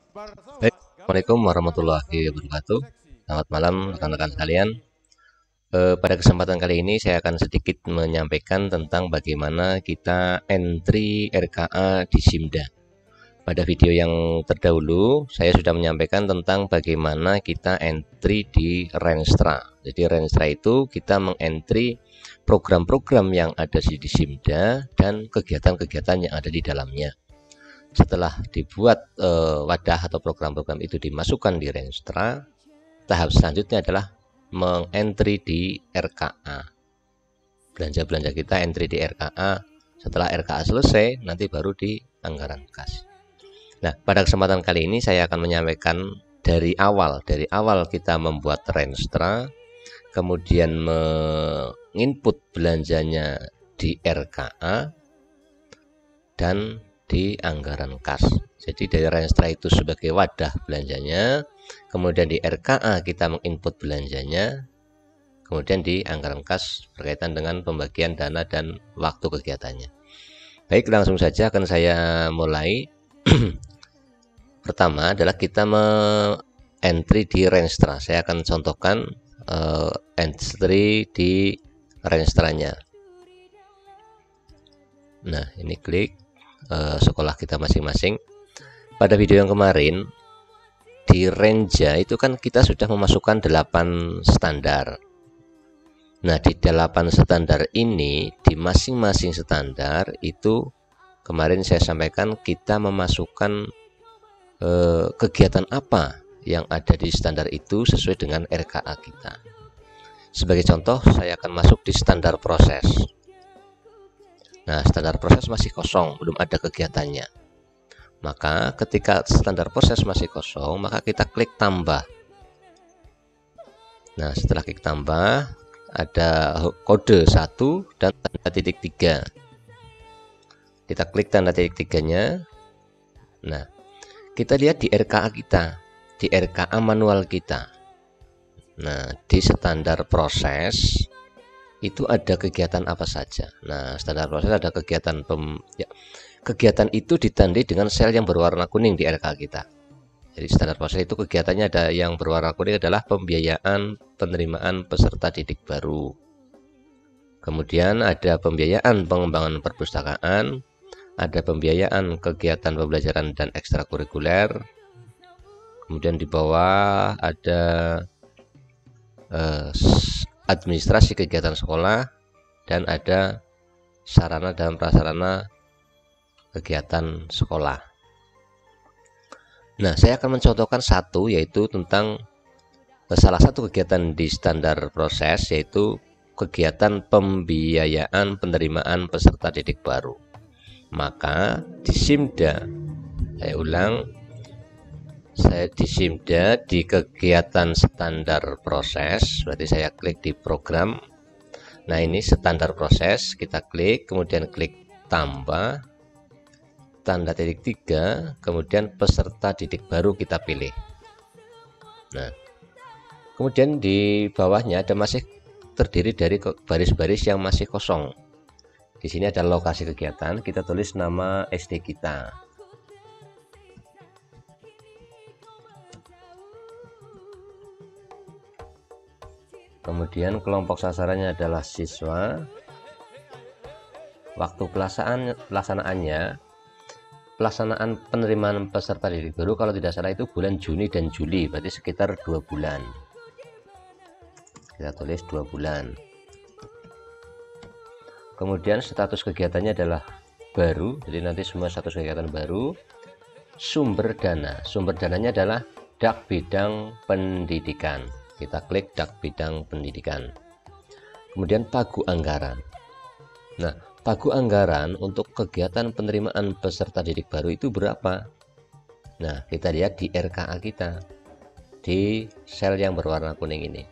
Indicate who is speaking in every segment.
Speaker 1: Baik, Assalamualaikum warahmatullahi wabarakatuh. Selamat malam rekan-rekan sekalian. Pada kesempatan kali ini saya akan sedikit menyampaikan tentang bagaimana kita entry RKA di Simda. Pada video yang terdahulu saya sudah menyampaikan tentang bagaimana kita entry di Renstra. Jadi Renstra itu kita mengentry program-program yang ada di Simda dan kegiatan-kegiatan yang ada di dalamnya. Setelah dibuat wadah atau program-program itu dimasukkan di Renstra, tahap selanjutnya adalah mengentry di RKA. Belanja-belanja kita entry di RKA. Setelah RKA selesai, nanti baru di anggaran kas. Nah, pada kesempatan kali ini saya akan menyampaikan dari awal kita membuat Renstra, kemudian menginput belanjanya di RKA dan di anggaran kas. Jadi dari Renstra itu sebagai wadah belanjanya, kemudian di RKA kita menginput belanjanya, kemudian di anggaran kas berkaitan dengan pembagian dana dan waktu kegiatannya. Baik, langsung saja akan saya mulai. Pertama adalah kita entry di Renstra. Saya akan contohkan entry di Renstranya. Nah, ini klik sekolah kita masing-masing. Pada video yang kemarin di Renja itu kan kita sudah memasukkan 8 standar. Nah, di 8 standar ini di masing-masing standar itu kemarin saya sampaikan kita memasukkan kegiatan apa yang ada di standar itu sesuai dengan RKA kita. Sebagai contoh, saya akan masuk di standar proses. Nah, standar proses masih kosong, belum ada kegiatannya. Maka ketika standar proses masih kosong, maka kita klik tambah. Nah, setelah klik tambah, ada kode 1 dan tanda titik 3. Kita klik tanda titik 3-nya. Nah, kita lihat di RKA kita, di RKA manual kita. Nah, di standar proses itu ada kegiatan apa saja. Nah, standar proses ada kegiatan kegiatan itu ditandai dengan sel yang berwarna kuning di RK kita. Jadi standar proses itu kegiatannya ada yang berwarna kuning adalah pembiayaan penerimaan peserta didik baru. Kemudian ada pembiayaan pengembangan perpustakaan, ada pembiayaan kegiatan pembelajaran dan ekstrakurikuler. Kemudian di bawah ada administrasi kegiatan sekolah, dan ada sarana dan prasarana kegiatan sekolah. Nah, saya akan mencontohkan satu, yaitu tentang salah satu kegiatan di standar proses, yaitu kegiatan pembiayaan penerimaan peserta didik baru. Maka di Simda, saya ulang, saya di Simda di kegiatan standar proses, berarti saya klik di program. Nah, ini standar proses, kita klik, kemudian klik tambah, tanda titik 3, kemudian peserta didik baru kita pilih. Nah, kemudian di bawahnya ada masih terdiri dari baris-baris yang masih kosong. Di sini ada lokasi kegiatan, kita tulis nama SD kita. Kemudian kelompok sasarannya adalah siswa. Waktu pelaksanaan penerimaan peserta didik baru kalau tidak salah itu bulan Juni dan Juli, berarti sekitar 2 bulan. Kita tulis 2 bulan. Kemudian status kegiatannya adalah baru, jadi nanti semua status kegiatan baru. Sumber dana, sumber dananya adalah DAK bidang pendidikan. Kita klik DAK bidang pendidikan. Kemudian pagu anggaran. Nah, pagu anggaran untuk kegiatan penerimaan peserta didik baru itu berapa? Nah, kita lihat di RKA kita, di sel yang berwarna kuning ini.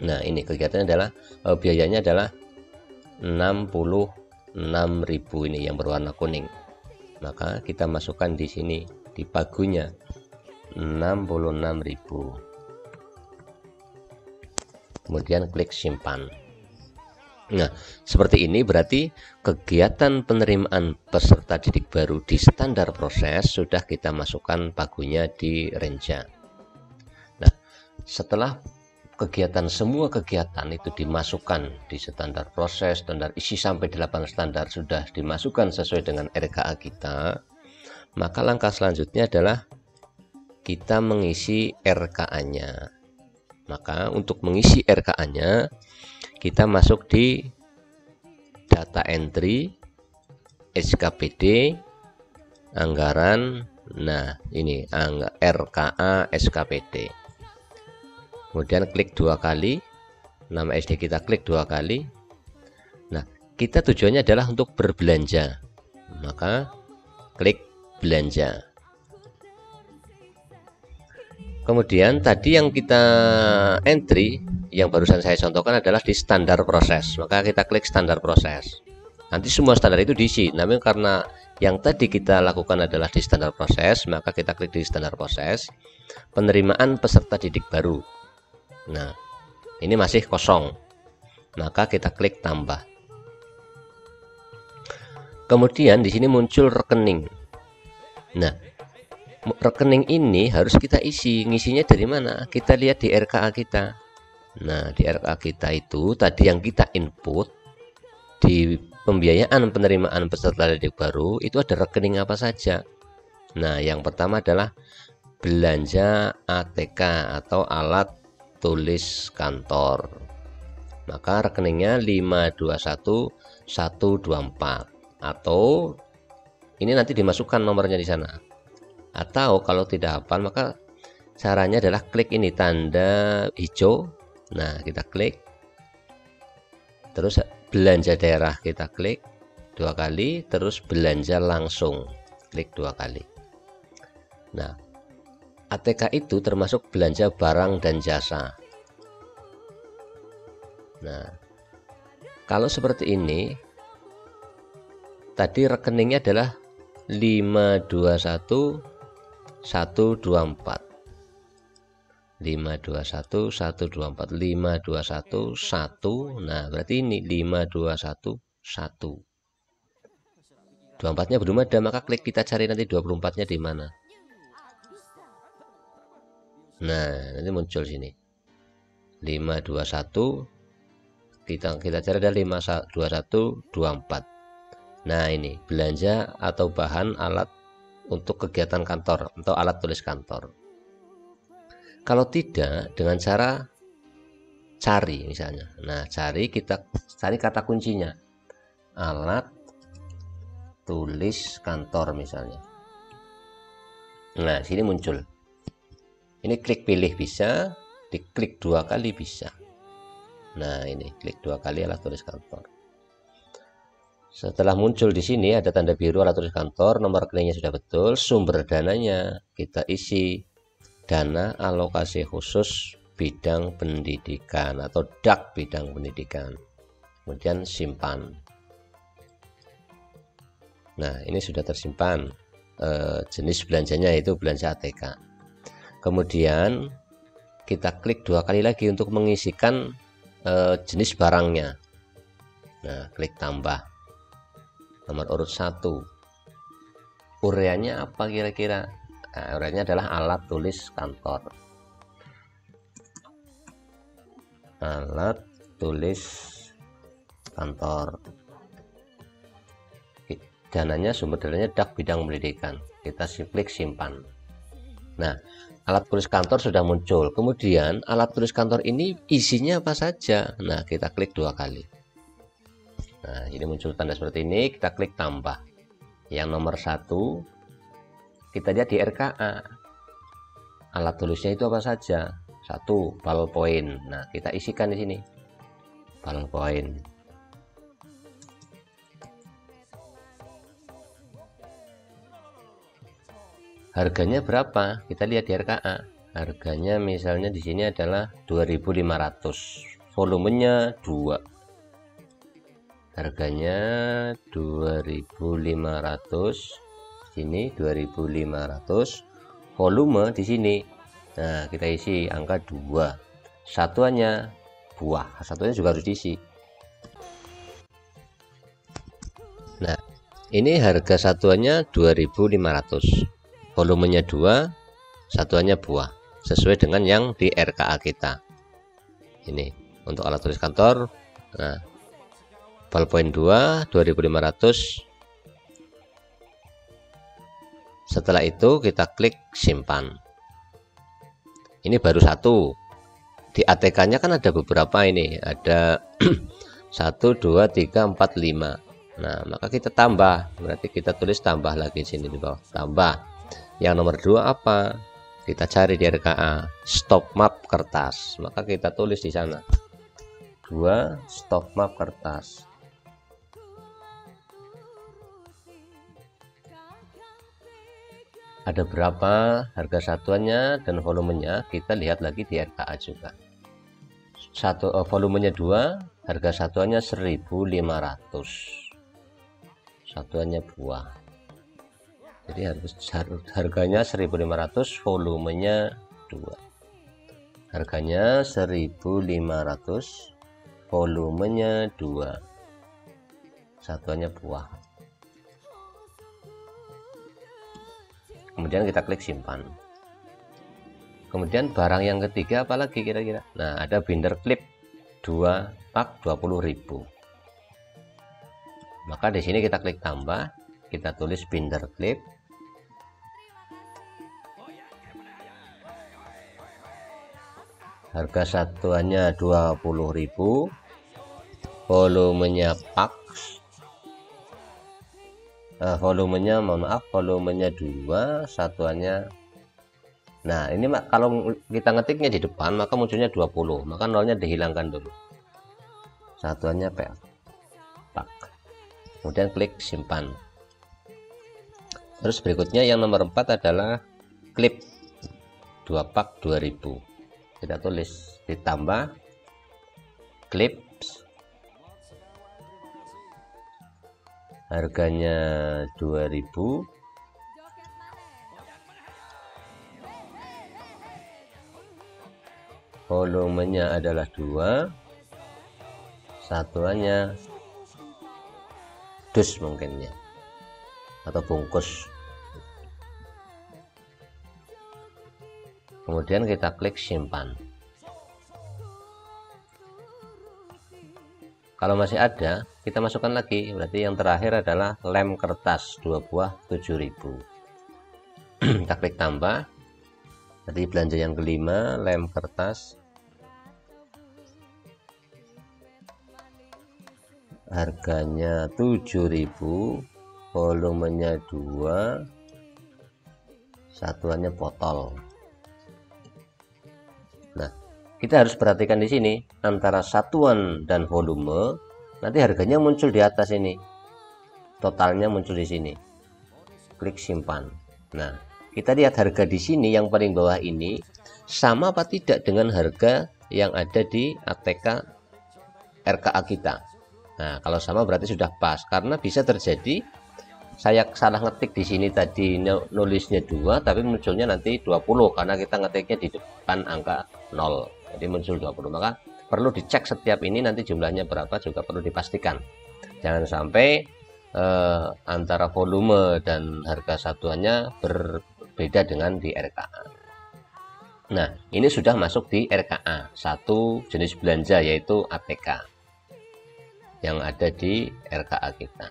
Speaker 1: Nah, ini kegiatannya adalah biayanya adalah 66.000 ini yang berwarna kuning. Maka kita masukkan di sini di pagunya 66.000. Kemudian klik simpan. Nah, seperti ini berarti kegiatan penerimaan peserta didik baru di standar proses sudah kita masukkan pagunya di Renja. Nah, setelah semua kegiatan itu dimasukkan di standar proses, standar isi sampai 8 standar sudah dimasukkan sesuai dengan RKA kita, maka langkah selanjutnya adalah kita mengisi RKA-nya. Maka untuk mengisi RKA-nya kita masuk di data entry, SKPD, anggaran. Nah, ini RKA SKPD. Kemudian klik 2 kali, nama SD kita klik 2 kali. Nah, kita tujuannya adalah untuk berbelanja. Maka klik belanja. Kemudian tadi yang kita entry yang barusan saya contohkan adalah di standar proses, maka kita klik standar proses. Nanti semua standar itu diisi, namun karena yang tadi kita lakukan adalah di standar proses, maka kita klik di standar proses, penerimaan peserta didik baru. Nah, ini masih kosong, maka kita klik tambah. Kemudian di sini muncul rekening. Nah, rekening ini harus kita isi. Ngisinya dari mana? Kita lihat di RKA kita. Nah, di RKA kita itu tadi yang kita input di pembiayaan penerimaan peserta didik baru itu ada rekening apa saja. Nah, yang pertama adalah belanja ATK atau alat tulis kantor. Maka rekeningnya 521124 atau ini nanti dimasukkan nomornya di sana. Atau kalau tidak hafal maka caranya adalah klik ini tanda hijau. Nah, kita klik, terus belanja daerah kita klik 2 kali, terus belanja langsung klik 2 kali. Nah, ATK itu termasuk belanja barang dan jasa. Nah, kalau seperti ini tadi rekeningnya adalah 521124 521124 5211. Nah, berarti ini 5211. 24-nya belum ada, maka klik kita cari nanti 24-nya di mana. Nah, nanti muncul sini 521, kita cari ada 52124. Nah, ini belanja atau bahan alat untuk kegiatan kantor atau alat tulis kantor. Kalau tidak, dengan cara cari misalnya. Nah, kita cari kata kuncinya alat tulis kantor misalnya. Nah, sini muncul. Ini klik pilih bisa, diklik 2 kali bisa. Nah, ini klik 2 kali alat tulis kantor. Setelah muncul di sini ada tanda biru alat tulis kantor, nomor rekeningnya sudah betul, sumber dananya kita isi dana alokasi khusus bidang pendidikan atau DAK bidang pendidikan. Kemudian simpan. Nah, ini sudah tersimpan. Jenis belanjanya itu belanja ATK. Kemudian kita klik 2 kali lagi untuk mengisikan jenis barangnya. Nah, klik tambah. Nomor urut 1. Ureanya apa kira-kira? Nah, ureanya adalah alat tulis kantor. Alat tulis kantor. Dananya, sumber dananya DAK bidang pendidikan. Kita klik simpan. Nah, alat tulis kantor sudah muncul. Kemudian alat tulis kantor ini isinya apa saja? Nah, kita klik 2 kali. Nah, ini muncul tanda seperti ini. Kita klik tambah. Yang nomor 1 kita lihat di RKA. Alat tulisnya itu apa saja? 1, ballpoint. Nah, kita isikan di sini. Ballpoint. Harganya berapa? Kita lihat di RKA. Harganya misalnya di sini adalah 2.500. Volumenya 2. Harganya 2.500. Sini 2.500. Volume di sini. Nah, kita isi angka 2. Satuannya buah. Satuannya juga harus diisi. Nah, ini harga satuannya 2.500, volumenya 2, satuannya buah, sesuai dengan yang di RKA kita. Ini untuk alat tulis kantor. Nah, ballpoint 2 2.500. Setelah itu kita klik simpan. Ini baru satu. Di ATK-nya kan ada beberapa, ini ada 1 2 3 4 5. Nah, maka kita tambah, berarti kita tulis tambah lagi sini di bawah, tambah. Yang nomor 2 apa? Kita cari di RKA, stop map kertas, maka kita tulis di sana 2 stop map kertas. Ada berapa harga satuannya dan volumenya, kita lihat lagi di RKA juga. Volumenya 2, harga satuannya 1.500, satuannya buah, jadi harganya 1.500, volumenya 2. Harganya 1.500, volumenya 2, satuannya buah. Kemudian kita klik simpan. Kemudian barang yang ketiga apalagi kira-kira? Nah, ada binder klip 2 pak 20.000. Maka di sini kita klik tambah, kita tulis binder klip. Harga satuannya 20.000, volumenya pak, volumenya mohon maaf, volumenya 2, satuannya. Nah, ini kalau kita ngetiknya di depan maka munculnya 20, maka nolnya dihilangkan dulu, satuannya pak. Kemudian klik simpan. Terus berikutnya yang nomor 4 adalah klip 2 pak 2000. Kita tulis ditambah klip, harganya 2000, volumenya adalah 2, satuannya dus mungkin ya, atau bungkus. Kemudian kita klik simpan. Kalau masih ada, kita masukkan lagi, berarti yang terakhir adalah lem kertas 2 buah 7.000. Kita klik tambah. Jadi belanja yang kelima, lem kertas, harganya 7.000, volumenya 2, satuannya botol. Nah, kita harus perhatikan di sini antara satuan dan volume, nanti harganya muncul di atas ini, totalnya muncul di sini. Klik simpan. Nah, kita lihat harga di sini yang paling bawah ini sama apa tidak dengan harga yang ada di ATK RKA kita. Nah, kalau sama berarti sudah pas, karena bisa terjadi saya salah ngetik di sini tadi nulisnya 2 tapi munculnya nanti 20 karena kita ngetiknya di depan angka 0. Jadi muncul 20. Maka perlu dicek setiap ini nanti jumlahnya berapa juga perlu dipastikan. Jangan sampai antara volume dan harga satuannya berbeda dengan di RKA. Nah, ini sudah masuk di RKA, satu jenis belanja yaitu ATK yang ada di RKA kita.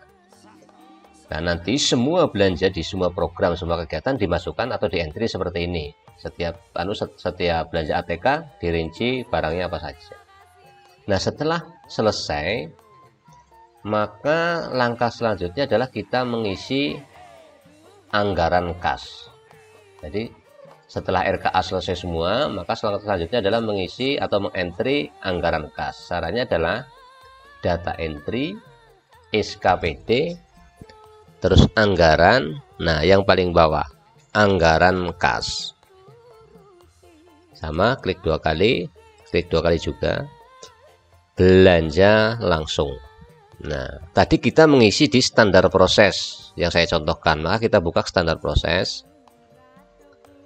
Speaker 1: Nah, nanti semua belanja di semua program, semua kegiatan dimasukkan atau di entry seperti ini. Setiap belanja ATK dirinci barangnya apa saja. Nah, setelah selesai, maka langkah selanjutnya adalah kita mengisi anggaran kas. Jadi setelah RKA selesai semua, maka selanjutnya adalah mengisi atau mengentry anggaran kas. Caranya adalah data entry, SKPD, terus anggaran. Nah, yang paling bawah anggaran kas. Sama, klik 2 kali, klik 2 kali juga. Belanja langsung. Nah, tadi kita mengisi di standar proses yang saya contohkan, maka kita buka standar proses.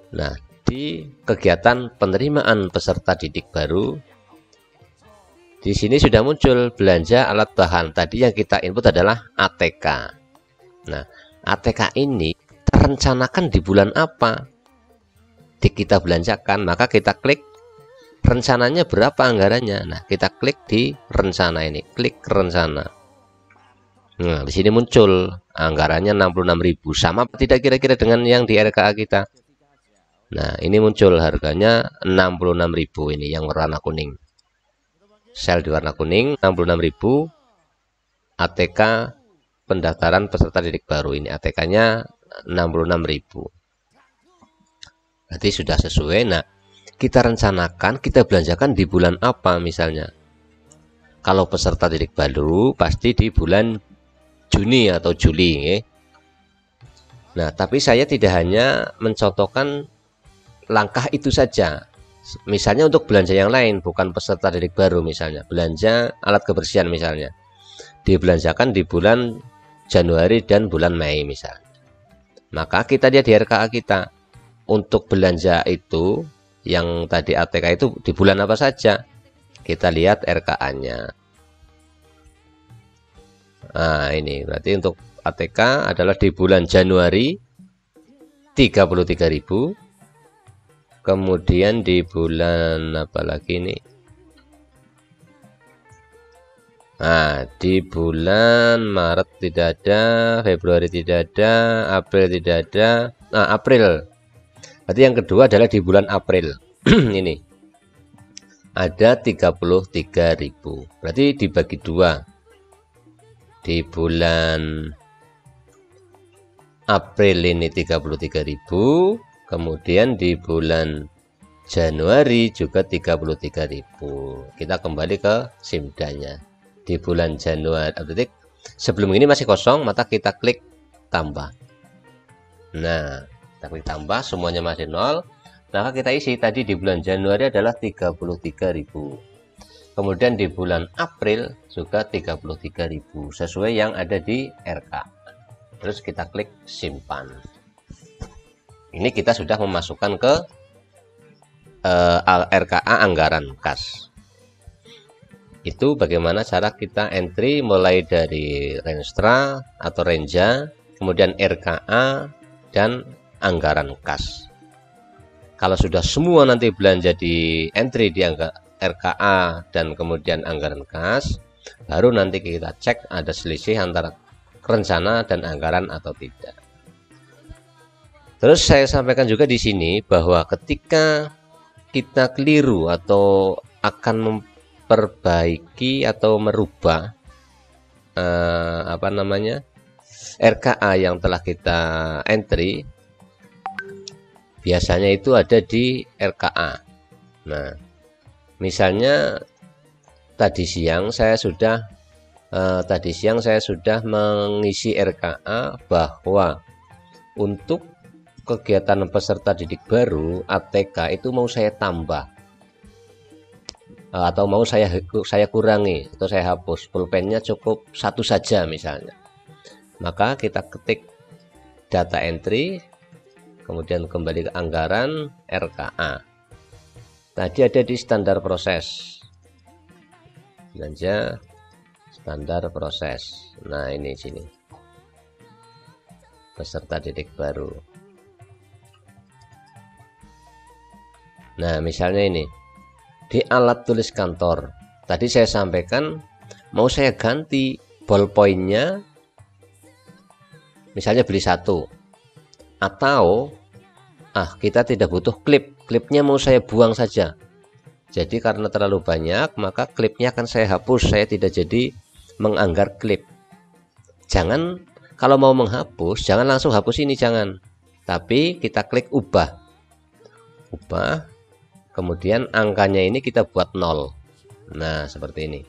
Speaker 1: Nah, di kegiatan penerimaan peserta didik baru, Di sini sudah muncul belanja alat bahan. Tadi yang kita input adalah ATK. Nah, ATK ini terencanakan di bulan apa kita belanjakan, maka kita klik rencananya berapa anggarannya. Nah, kita klik di rencana ini, klik rencana. Nah, di sini muncul anggarannya 66.000. Sama tidak kira-kira dengan yang di RKA kita? Nah, ini muncul harganya 66.000, ini yang warna kuning. Sel di warna kuning 66.000, ATK pendaftaran peserta didik baru, ini ATK-nya 66.000. Berarti sudah sesuai. Nah, kita rencanakan kita belanjakan di bulan apa misalnya. Kalau peserta didik baru pasti di bulan Juni atau Juli ya. Nah, tapi saya tidak hanya mencontohkan langkah itu saja. Misalnya untuk belanja yang lain, bukan peserta didik baru, misalnya belanja alat kebersihan misalnya, dibelanjakan di bulan Januari dan bulan Mei misalnya. Maka kita lihat di RKA kita, untuk belanja itu yang tadi ATK itu di bulan apa saja, kita lihat RKA-nya. Nah, ini berarti untuk ATK adalah di bulan Januari 33.000. Kemudian di bulan apa lagi ini? Nah, di bulan Maret tidak ada, Februari tidak ada, April tidak ada. Nah, April. Berarti yang kedua adalah di bulan April. Ini. Ada 33.000. Berarti dibagi dua. Di bulan April ini 33.000. Kemudian di bulan Januari juga 33.000. Kita kembali ke simdanya. Di bulan Januari, berarti sebelum ini masih kosong, maka kita klik tambah. Nah, kita klik tambah, semuanya masih nol. Maka kita isi tadi di bulan Januari adalah 33.000. Kemudian di bulan April juga 33.000 sesuai yang ada di RK. Terus kita klik simpan. Ini kita sudah memasukkan ke RKA anggaran kas. Itu bagaimana cara kita entry mulai dari Renstra atau Renja, kemudian RKA dan anggaran kas. Kalau sudah semua nanti belanja di entry di RKA dan kemudian anggaran kas, baru nanti kita cek ada selisih antara rencana dan anggaran atau tidak. Terus saya sampaikan juga di sini bahwa ketika kita keliru atau akan memperbaiki atau merubah RKA yang telah kita entry, biasanya itu ada di RKA. Nah, misalnya tadi siang saya sudah mengisi RKA bahwa untuk kegiatan peserta didik baru ATK itu mau saya tambah atau mau saya kurangi atau saya hapus, pulpennya cukup satu saja misalnya. Maka kita ketik data entry, kemudian kembali ke anggaran RKA. Tadi ada di standar proses, belanja standar proses. Nah, ini sini peserta didik baru. Nah, misalnya ini di alat tulis kantor, tadi saya sampaikan mau saya ganti ballpointnya, misalnya beli satu, atau kita tidak butuh klipnya mau saya buang saja. Jadi karena terlalu banyak, maka klipnya akan saya hapus, saya tidak jadi menganggar klip. Jangan, kalau mau menghapus jangan langsung hapus ini, jangan, tapi kita klik ubah, kemudian angkanya ini kita buat 0. Nah, seperti ini,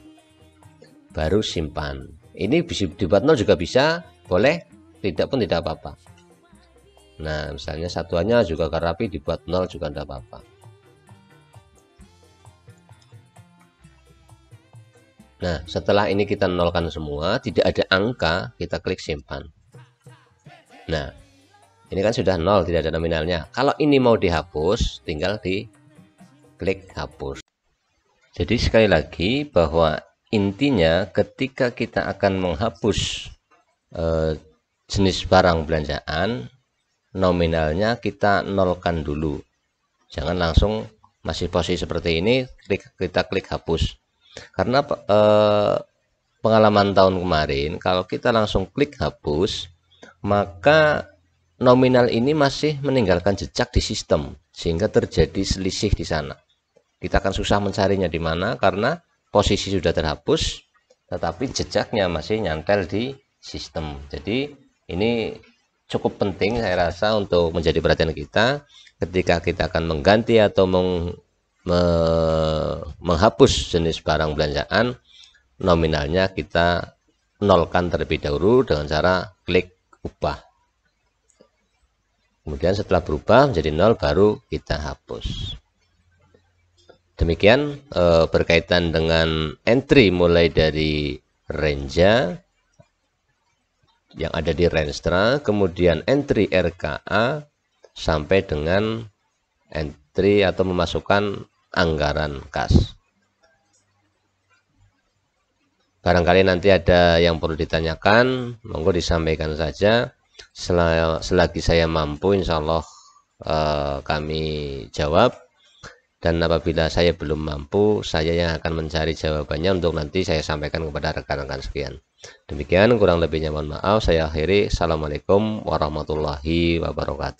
Speaker 1: baru simpan. Ini bisa dibuat 0 juga bisa, boleh, tidak pun tidak apa-apa. Nah, misalnya satuannya juga rapi, dibuat 0 juga tidak apa-apa. Nah, setelah ini kita nolkan semua, tidak ada angka, kita klik simpan. Nah, ini kan sudah 0, tidak ada nominalnya. Kalau ini mau dihapus, tinggal di klik hapus. Jadi sekali lagi bahwa intinya ketika kita akan menghapus jenis barang belanjaan, nominalnya kita nolkan dulu. Jangan langsung masih posisi seperti ini kita klik hapus. Karena pengalaman tahun kemarin kalau kita langsung klik hapus, maka nominal ini masih meninggalkan jejak di sistem sehingga terjadi selisih di sana. Kita akan susah mencarinya di mana karena posisi sudah terhapus tetapi jejaknya masih nyantel di sistem. Jadi ini cukup penting saya rasa untuk menjadi perhatian kita ketika kita akan mengganti atau menghapus jenis barang belanjaan, nominalnya kita nolkan terlebih dahulu dengan cara klik ubah. Kemudian setelah berubah menjadi nol baru kita hapus. Demikian berkaitan dengan entry mulai dari Renja yang ada di Renstra, kemudian entry RKA sampai dengan entry atau memasukkan anggaran kas. Barangkali nanti ada yang perlu ditanyakan, monggo disampaikan saja. Selagi saya mampu, insya Allah kami jawab. Dan apabila saya belum mampu, saya yang akan mencari jawabannya untuk nanti saya sampaikan kepada rekan-rekan sekian. Demikian, kurang lebihnya mohon maaf. Saya akhiri. Assalamualaikum warahmatullahi wabarakatuh.